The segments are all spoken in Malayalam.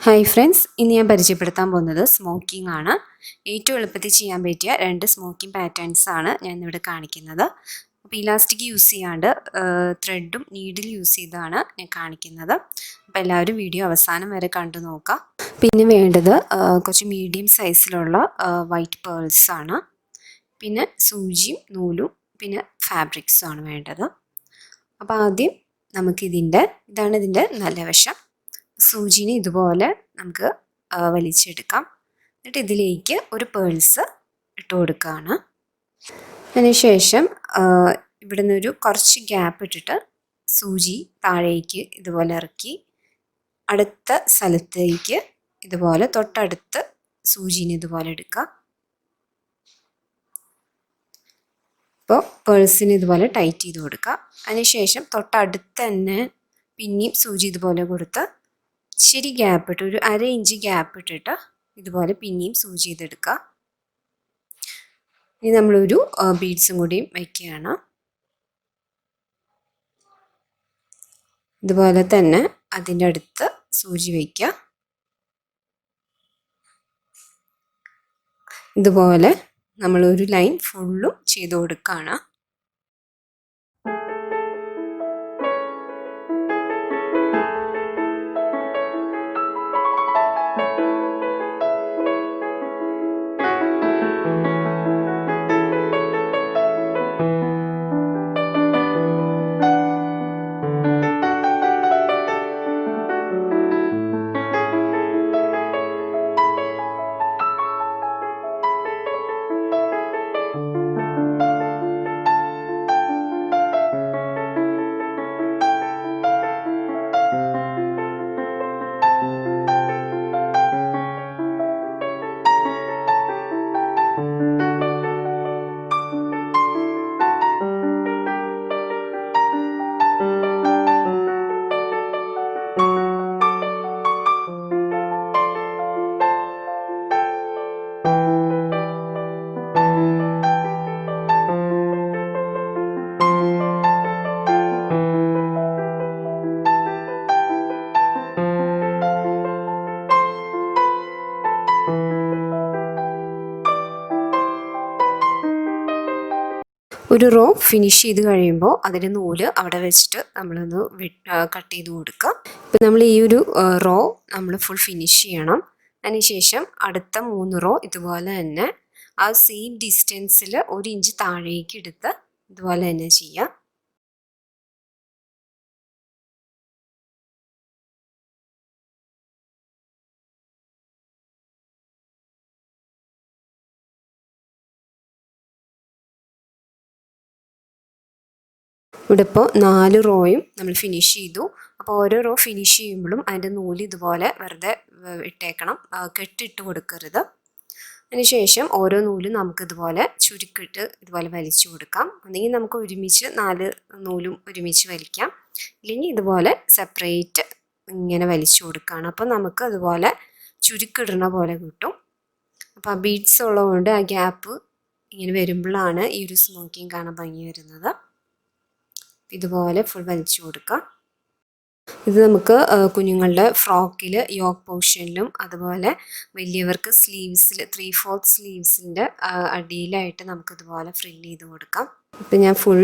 ഹായ് ഫ്രണ്ട്സ്, ഇന്ന് ഞാൻ പരിചയപ്പെടുത്താൻ പോകുന്നത് സ്മോക്കിംഗ് ആണ്. ഏറ്റവും എളുപ്പത്തിൽ ചെയ്യാൻ പറ്റിയ 2 സ്മോക്കിംഗ് പാറ്റേൺസ് ആണ് ഞാൻ ഇവിടെ കാണിക്കുന്നത്. അപ്പോൾ ഇലാസ്റ്റിക് യൂസ് ചെയ്യാണ്ട് ത്രെഡും നീഡിൽ യൂസ് ചെയ്താണ് ഞാൻ കാണിക്കുന്നത്. അപ്പോൾ എല്ലാവരും വീഡിയോ അവസാനം വരെ കണ്ടു നോക്കാം. പിന്നെ വേണ്ടത് കുറച്ച് മീഡിയം സൈസിലുള്ള വൈറ്റ് പേൾസ് ആണ്. പിന്നെ സൂചിയും നൂലും പിന്നെ ഫാബ്രിക്സും ആണ് വേണ്ടത്. അപ്പോൾ ആദ്യം ഇതാണ് ഇതിൻ്റെ നല്ല വശം. സൂചിനെ ഇതുപോലെ നമുക്ക് വലിച്ചെടുക്കാം. എന്നിട്ട് ഇതിലേക്ക് ഒരു പേൾസ് ഇട്ട് കൊടുക്കുകയാണ്. അതിനുശേഷം ഇവിടെ നിന്നൊരു കുറച്ച് ഗ്യാപ്പ് ഇട്ടിട്ട് സൂചി താഴേക്ക് ഇതുപോലെ ഇറക്കി അടുത്ത സ്ഥലത്തേക്ക് ഇതുപോലെ തൊട്ടടുത്ത് സൂചിനെ ഇതുപോലെ എടുക്കുക. അപ്പോൾ പേൾസിന് ഇതുപോലെ ടൈറ്റ് ചെയ്ത് കൊടുക്കുക. അതിനുശേഷം തൊട്ടടുത്ത് തന്നെ പിന്നെയും സൂചി ഇതുപോലെ കൊടുത്ത് ഇച്ചിരി ഗ്യാപ്പ് ഇട്ട് ഒരു 1/2 ഇഞ്ച് ഗ്യാപ്പ് ഇട്ടിട്ട് ഇതുപോലെ പിന്നെയും സൂചി ചെയ്തെടുക്കുക. ഇനി നമ്മളൊരു ബീഡ്സും കൂടിയും വയ്ക്കുകയാണ്. ഇതുപോലെ തന്നെ അതിൻ്റെ അടുത്ത് സൂചി വയ്ക്കുക. ഇതുപോലെ നമ്മളൊരു ലൈൻ ഫുള്ളും ചെയ്ത് കൊടുക്കുകയാണ്. ഒരു റോ ഫിനിഷ് ചെയ്ത് കഴിയുമ്പോൾ അതിൻ്റെ നൂല് അവിടെ വെച്ചിട്ട് നമ്മളൊന്ന് കട്ട് ചെയ്ത് കൊടുക്കുക. ഇപ്പം നമ്മൾ ഈ ഒരു റോ നമ്മൾ ഫുൾ ഫിനിഷ് ചെയ്യണം. അതിനുശേഷം അടുത്ത 3 റോ ഇതുപോലെ തന്നെ ആ സെയിം ഡിസ്റ്റൻസിൽ 1 ഇഞ്ച് താഴേക്ക് എടുത്ത് ഇതുപോലെ തന്നെ ചെയ്യാം. ഇവിടെ ഇപ്പോൾ 4 റോയും നമ്മൾ ഫിനിഷ് ചെയ്തു. അപ്പോൾ ഓരോ റോ ഫിനിഷ് ചെയ്യുമ്പോഴും അതിൻ്റെ നൂല് ഇതുപോലെ വെറുതെ ഇട്ടേക്കണം, കെട്ടിട്ട് കൊടുക്കരുത്. അതിനുശേഷം ഓരോ നൂലും നമുക്കിതുപോലെ ചുരുക്കിട്ട് ഇതുപോലെ വലിച്ചു കൊടുക്കാം. അല്ലെങ്കിൽ നമുക്ക് ഒരുമിച്ച് 4 നൂലും ഒരുമിച്ച് വലിക്കാം. ഇല്ലെങ്കിൽ ഇതുപോലെ സെപ്പറേറ്റ് ഇങ്ങനെ വലിച്ചു കൊടുക്കുകയാണ്. അപ്പോൾ നമുക്ക് അതുപോലെ ചുരുക്കിടുന്ന പോലെ കിട്ടും. അപ്പോൾ ആ ബീഡ്സ് ഉള്ളതുകൊണ്ട് ആ ഗ്യാപ്പ് ഇങ്ങനെ വരുമ്പോഴാണ് ഈ ഒരു സ്മോക്കിങ് കാണാൻ ഭംഗി വരുന്നത്. ഇതുപോലെ ഫുൾ വലിച്ചു കൊടുക്കാം. ഇത് നമുക്ക് കുഞ്ഞുങ്ങളുടെ ഫ്രോക്കിൽ യോക്ക് പോർഷനിലും അതുപോലെ വലിയവർക്ക് സ്ലീവ്സിൽ 3/4 സ്ലീവ്സിൻ്റെ അടിയിലായിട്ട് നമുക്കിതുപോലെ ഫ്രില്ല് ചെയ്ത് കൊടുക്കാം. ഇപ്പം ഞാൻ ഫുൾ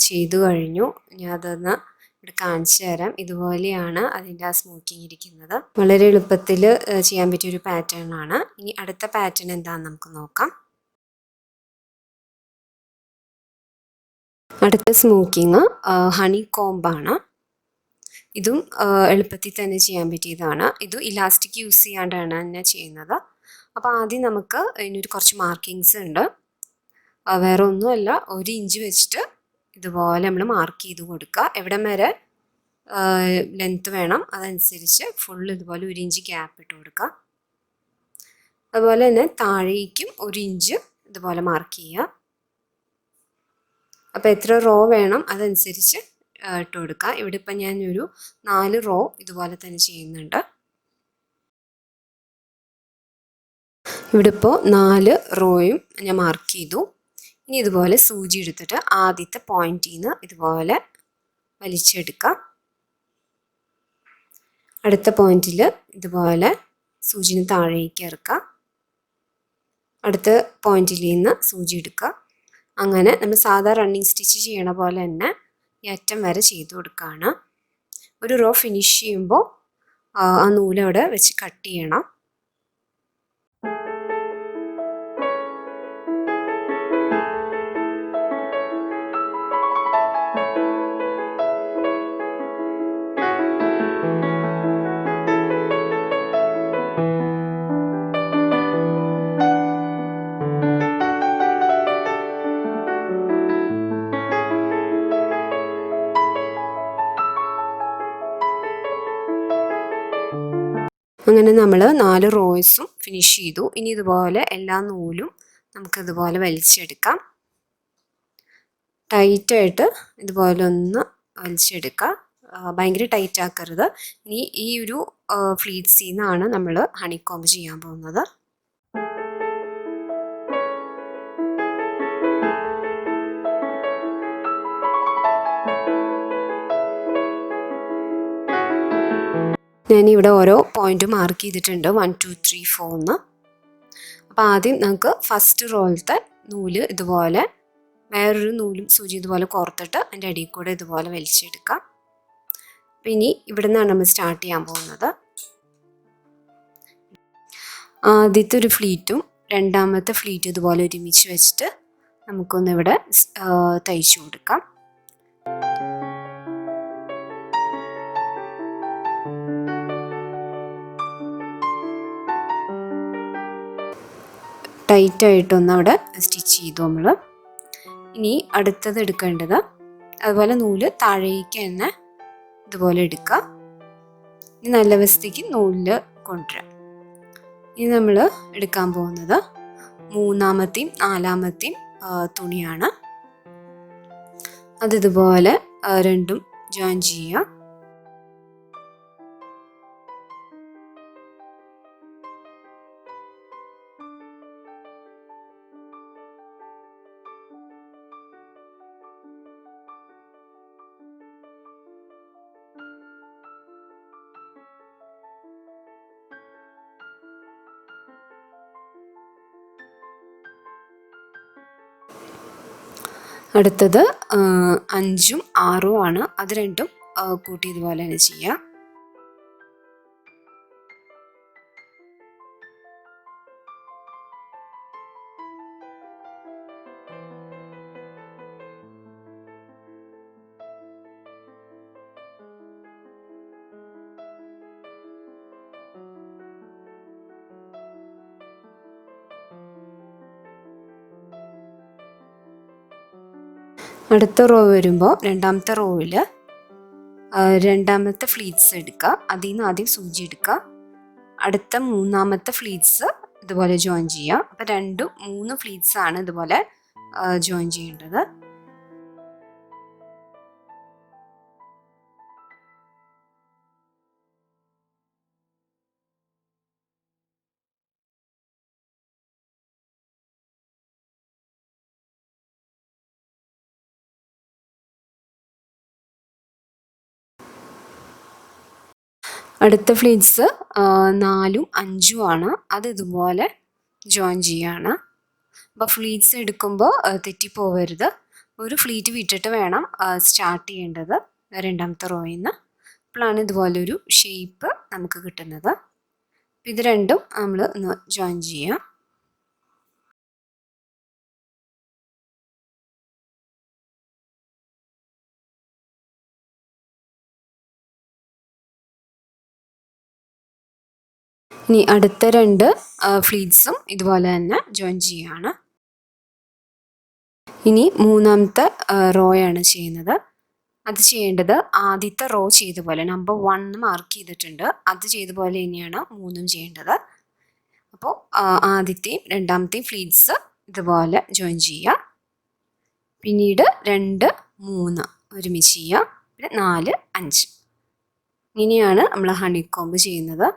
ചെയ്തു കഴിഞ്ഞു. ഞാൻ അതൊന്ന് ഇവിടെ കാണിച്ചു തരാം. ഇതുപോലെയാണ് അതിൻ്റെ ആ സ്മോക്കിങ് ഇരിക്കുന്നത്. വളരെ എളുപ്പത്തിൽ ചെയ്യാൻ പറ്റിയൊരു പാറ്റേൺ ആണ്. ഇനി അടുത്ത പാറ്റേൺ എന്താണെന്ന് നമുക്ക് നോക്കാം. അടുത്ത സ്മോക്കിങ് ഹണികോംബാണ്. ഇതും എളുപ്പത്തിൽ തന്നെ ചെയ്യാൻ പറ്റിയതാണ്. ഇത് ഇലാസ്റ്റിക് യൂസ് ചെയ്യാണ്ടാണ് തന്നെ ചെയ്യുന്നത്. അപ്പോൾ ആദ്യം നമുക്ക് ഇതിനൊരു കുറച്ച് മാർക്കിങ്സ് ഉണ്ട്. വേറെ ഒന്നുമല്ല, 1 ഇഞ്ച് വെച്ചിട്ട് ഇതുപോലെ നമ്മൾ മാർക്ക് ചെയ്ത് കൊടുക്കുക. എവിടം വരെ ലെങ്ത്ത് വേണം അതനുസരിച്ച് ഫുൾ ഇതുപോലെ 1 ഇഞ്ച് ഗ്യാപ്പ് ഇട്ട് കൊടുക്കുക. അതുപോലെ തന്നെ താഴേക്കും 1 ഇഞ്ച് ഇതുപോലെ മാർക്ക് ചെയ്യുക. അപ്പോൾ എത്ര റോ വേണം അതനുസരിച്ച് ഇട്ട് കൊടുക്കുക. ഇവിടെ ഇപ്പം ഞാനൊരു 4 റോ ഇതുപോലെ തന്നെ ചെയ്യുന്നുണ്ട്. ഇവിടെ ഇപ്പോൾ 4 റോയും ഞാൻ മാർക്ക് ചെയ്തു. ഇനി ഇതുപോലെ സൂചി എടുത്തിട്ട് ആദ്യത്തെ പോയിന്റിൽ നിന്ന് ഇതുപോലെ വലിച്ചെടുക്കാം. അടുത്ത പോയിന്റിൽ ഇതുപോലെ സൂചിന് താഴേക്ക് ഇറക്കുക. അടുത്ത പോയിന്റിൽ നിന്ന് സൂചി എടുക്കുക. അങ്ങനെ നമ്മൾ സാധാ റണ്ണിങ് സ്റ്റിച്ച് ചെയ്യണ പോലെ തന്നെ ഈ അറ്റം വരെ ചെയ്ത് കൊടുക്കുകയാണ്. ഒരു റോ ഫിനിഷ് ചെയ്യുമ്പോൾ ആ നൂലവിടെ വെച്ച് കട്ട് ചെയ്യണം. അങ്ങനെ നമ്മൾ 4 റോയ്സും ഫിനിഷ് ചെയ്തു. ഇനി ഇതുപോലെ എല്ലാ നൂലും നമുക്കിതുപോലെ വലിച്ചെടുക്കാം. ടൈറ്റായിട്ട് ഇതുപോലെ ഒന്ന് വലിച്ചെടുക്കുക. ഭയങ്കര ടൈറ്റ് ആക്കരുത്. ഇനി ഈ ഒരു ഫ്ലീറ്റ്സിൽ നിന്നാണ് നമ്മൾ ഹണിക്കോംബ് ചെയ്യാൻ പോകുന്നത്. ഞാനിവിടെ ഓരോ പോയിന്റ് മാർക്ക് ചെയ്തിട്ടുണ്ട്, 1 2 3 4 എന്ന്. അപ്പോൾ ആദ്യം നമുക്ക് ഫസ്റ്റ് റോയിലത്തെ നൂല് ഇതുപോലെ വേറൊരു നൂലും സൂചി ഇതുപോലെ കോർത്തിട്ട് അതിൻ്റെ അടിയിൽ കൂടെ ഇതുപോലെ വലിച്ചെടുക്കാം. അപ്പം ഇനി ഇവിടെ നിന്നാണ് നമ്മൾ സ്റ്റാർട്ട് ചെയ്യാൻ പോകുന്നത്. ആദ്യത്തെ ഒരു ഫ്ലീറ്റും രണ്ടാമത്തെ ഫ്ലീറ്റ് ഇതുപോലെ ഒരുമിച്ച് വെച്ചിട്ട് നമുക്കൊന്നിവിടെ തയ്ച്ചു കൊടുക്കാം. ടൈറ്റായിട്ടൊന്ന് അവിടെ സ്റ്റിച്ച് ചെയ്തു നമ്മൾ. ഇനി അടുത്തത് എടുക്കേണ്ടത് അതുപോലെ നൂല് താഴേക്ക് തന്നെ ഇതുപോലെ എടുക്കുക. ഇനി നല്ല വശത്തേക്ക് നൂലിൽ കൊണ്ടുവരാം. ഇനി നമ്മൾ എടുക്കാൻ പോകുന്നത് മൂന്നാമത്തെയും നാലാമത്തെയും തുണിയാണ്. അതിതുപോലെ രണ്ടും ജോയിൻ ചെയ്യുക. അടുത്തത് 5ഉം 6ഉം ആണ്. അത് രണ്ടും കൂട്ടി ഇതുപോലെ തന്നെ ചെയ്യുക. അടുത്ത റോ വരുമ്പോൾ രണ്ടാമത്തെ റോയിൽ രണ്ടാമത്തെ ഫ്ലീറ്റ്സ് എടുക്കുക. അതിൽ നിന്ന് ആദ്യം സൂചി എടുക്കുക. അടുത്ത മൂന്നാമത്തെ ഫ്ലീറ്റ്സ് ഇതുപോലെ ജോയിൻ ചെയ്യുക. അപ്പോൾ 2 3 ഫ്ലീറ്റ്സ് ആണ് ഇതുപോലെ ജോയിൻ ചെയ്യേണ്ടത്. അടുത്ത ഫ്ലീറ്റ്സ് 4ഉം 5ഉം ആണ്. അത് ഇതുപോലെ ജോയിൻ ചെയ്യാണ്. അപ്പോൾ ഫ്ലീറ്റ്സ് എടുക്കുമ്പോൾ തെറ്റിപ്പോവരുത്. ഒരു ഫ്ലീറ്റ് വിട്ടിട്ട് വേണം സ്റ്റാർട്ട് ചെയ്യേണ്ടത് രണ്ടാമത്തെ റോയിൽ നിന്ന്. അപ്പോഴാണ് ഇതുപോലൊരു ഷേപ്പ് നമുക്ക് കിട്ടുന്നത്. ഇത് രണ്ടും നമ്മൾ ഒന്ന് ജോയിൻ ചെയ്യാം. ഇനി അടുത്ത 2 ഫ്ലീറ്റ്സും ഇതുപോലെ തന്നെ ജോയിൻ ചെയ്യുകയാണ്. ഇനി മൂന്നാമത്തെ റോയാണ് ചെയ്യുന്നത്. അത് ചെയ്യേണ്ടത് ആദ്യത്തെ റോ ചെയ്ത പോലെ നമ്പർ 1 മാർക്ക് ചെയ്തിട്ടുണ്ട്. അത് ചെയ്ത പോലെ തന്നെയാണ് 3ഉം ചെയ്യേണ്ടത്. അപ്പോൾ ആദ്യത്തെയും രണ്ടാമത്തെയും ഫ്ലീറ്റ്സ് ഇതുപോലെ ജോയിൻ ചെയ്യുക. പിന്നീട് 2 3 ഒരുമിച്ച് ചെയ്യുക. പിന്നെ 4 5. ഇങ്ങനെയാണ് നമ്മൾ ഹണിക്കോംബ് ചെയ്യുന്നത്.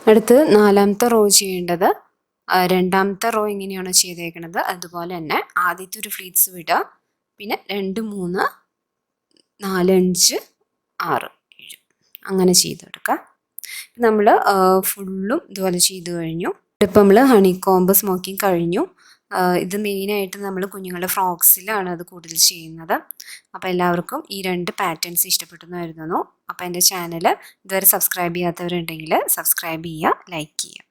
അടുത്ത് 4ാമത്തെ റോ ചെയ്യേണ്ടത് 2ാമത്തെ റോ എങ്ങനെയാണോ ചെയ്തേക്കുന്നത് അതുപോലെ തന്നെ ആദ്യത്തെ ഒരു ഫ്ലീറ്റ്സ് വിടുക, പിന്നെ 2, 3, 4, 5, 6, 7 അങ്ങനെ ചെയ്തെടുക്കുക. നമ്മൾ ഫുള്ളും ഇതുപോലെ ചെയ്ത് കഴിഞ്ഞു. ഇപ്പം നമ്മൾ ഹണികോംബ് സ്മോക്കിംഗ് കഴിഞ്ഞു. ഇത് മെയിനായിട്ട് നമ്മൾ കുഞ്ഞുങ്ങളുടെ ഫ്രോക്സിലാണ് അത് കൂടുതൽ ചെയ്യുന്നത്. അപ്പോൾ എല്ലാവർക്കും ഈ 2 പാറ്റേൺസ് ഇഷ്ടപ്പെട്ടെന്ന് കരുതുന്നു. അപ്പോൾ എൻ്റെ ചാനൽ ഇതുവരെ സബ്സ്ക്രൈബ് ചെയ്യാത്തവരുണ്ടെങ്കിൽ സബ്സ്ക്രൈബ് ചെയ്യുക, ലൈക്ക് ചെയ്യുക.